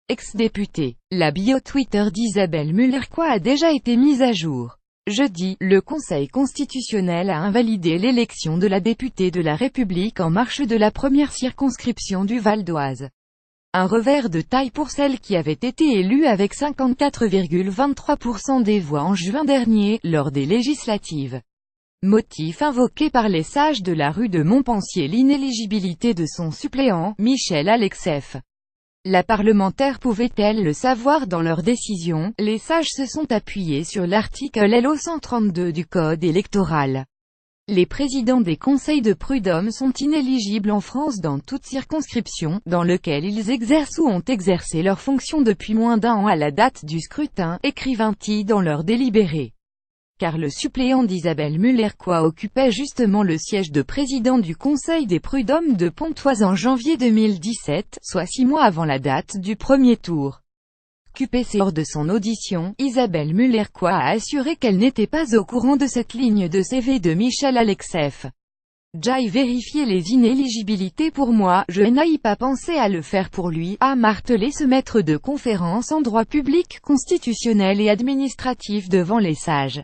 Ex-députée. La bio Twitter d'Isabelle Muller-Coix a déjà été mise à jour. Jeudi, le Conseil constitutionnel a invalidé l'élection de la députée de La République En Marche de la première circonscription du Val d'Oise. Un revers de taille pour celle qui avait été élue avec 54,23% des voix en juin dernier, lors des législatives. Motif invoqué par les sages de la rue de Montpensier: l'inéligibilité de son suppléant, Michel Alexeff. La parlementaire pouvait-elle le savoir dans leur décision? Les sages se sont appuyés sur l'article LO 132 du Code électoral. Les présidents des conseils de prud'hommes sont inéligibles en France dans toute circonscription, dans lequel ils exercent ou ont exercé leurs fonctions depuis moins d'un an à la date du scrutin, écrivent-ils dans leur délibéré. Car le suppléant d'Isabelle Muller-Coix occupait justement le siège de président du Conseil des prud'hommes de Pontoise en janvier 2017, soit 6 mois avant la date du premier tour. QPC. Lors de son audition, Isabelle Muller-Coix a assuré qu'elle n'était pas au courant de cette ligne de CV de Michel Alexeff. J'aille vérifier les inéligibilités pour moi, je n'aille pas penser à le faire pour lui, a martelé ce maître de conférence en droit public, constitutionnel et administratif devant les sages.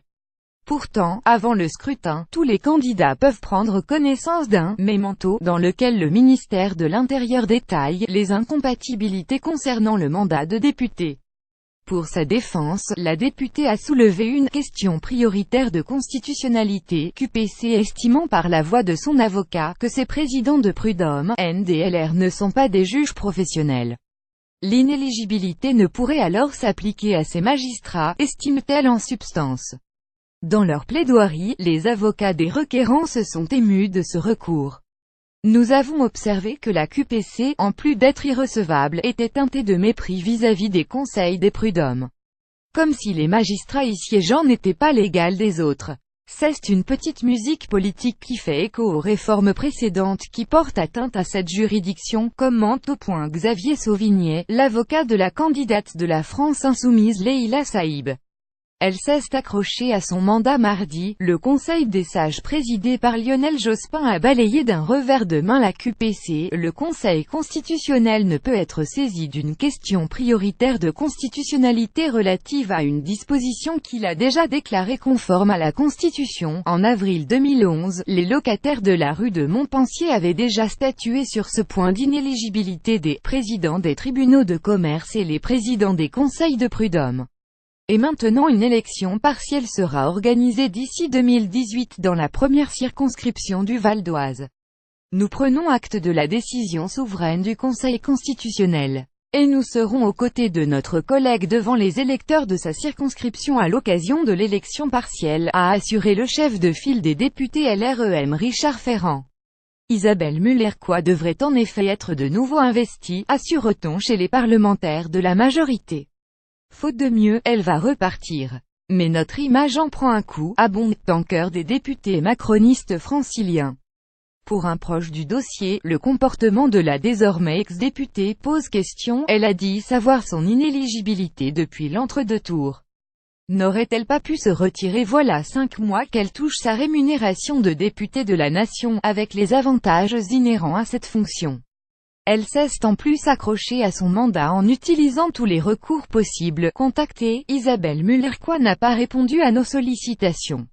Pourtant, avant le scrutin, tous les candidats peuvent prendre connaissance d'un « mémento » dans lequel le ministère de l'Intérieur détaille les incompatibilités concernant le mandat de député. Pour sa défense, la députée a soulevé une question prioritaire de constitutionnalité, QPC estimant par la voix de son avocat que ces présidents de prud'hommes, NDLR, ne sont pas des juges professionnels. L'inéligibilité ne pourrait alors s'appliquer à ces magistrats, estime-t-elle en substance. Dans leur plaidoirie, les avocats des requérants se sont émus de ce recours. Nous avons observé que la QPC, en plus d'être irrecevable, était teintée de mépris vis-à-vis des conseils des prud'hommes. Comme si les magistrats y siégeant n'étaient pas l'égal des autres. C'est une petite musique politique qui fait écho aux réformes précédentes qui portent atteinte à cette juridiction, commente au point Xavier Sauvigné, l'avocat de la candidate de la France insoumise Leïla Saïb. Elle s'est accrochée à son mandat mardi. Le Conseil des sages présidé par Lionel Jospin a balayé d'un revers de main la QPC. Le Conseil constitutionnel ne peut être saisi d'une question prioritaire de constitutionnalité relative à une disposition qu'il a déjà déclarée conforme à la Constitution. En avril 2011, les locataires de la rue de Montpensier avaient déjà statué sur ce point d'inéligibilité des présidents des tribunaux de commerce et les présidents des conseils de prud'hommes. Et maintenant une élection partielle sera organisée d'ici 2018 dans la première circonscription du Val d'Oise. Nous prenons acte de la décision souveraine du Conseil constitutionnel. Et nous serons aux côtés de notre collègue devant les électeurs de sa circonscription à l'occasion de l'élection partielle, a assuré le chef de file des députés LREM Richard Ferrand. Isabelle Muller-Coix devrait en effet être de nouveau investie, assure-t-on chez les parlementaires de la majorité. Faute de mieux, elle va repartir. Mais notre image en prend un coup, abonde en cœur des députés macronistes franciliens. Pour un proche du dossier, le comportement de la désormais ex-députée pose question. Elle a dit savoir son inéligibilité depuis l'entre-deux tours. N'aurait-elle pas pu se retirer voilà 5 mois qu'elle touche sa rémunération de députée de la nation, avec les avantages inhérents à cette fonction? Elle s'est en plus accrochée à son mandat en utilisant tous les recours possibles. Contactée, Isabelle Muller-Coix n'a pas répondu à nos sollicitations.